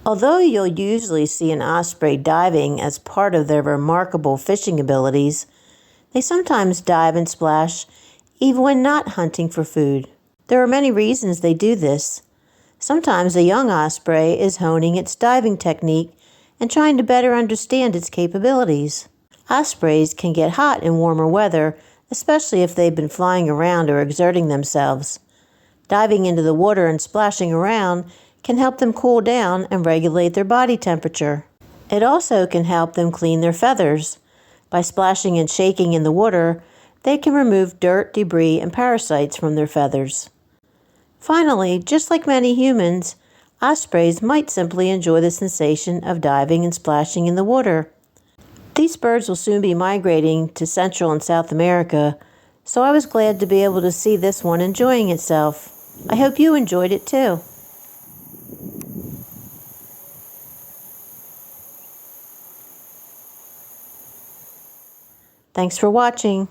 Although you'll usually see an osprey diving as part of their remarkable fishing abilities, they sometimes dive and splash even when not hunting for food. There are many reasons they do this. Sometimes a young osprey is honing its diving technique and trying to better understand its capabilities. Ospreys can get hot in warmer weather, especially if they've been flying around or exerting themselves. Diving into the water and splashing around can help them cool down and regulate their body temperature. It also can help them clean their feathers. By splashing and shaking in the water, they can remove dirt, debris, and parasites from their feathers. Finally, just like many humans, ospreys might simply enjoy the sensation of diving and splashing in the water. These birds will soon be migrating to Central and South America, so I was glad to be able to see this one enjoying itself. I hope you enjoyed it too. Thanks for watching.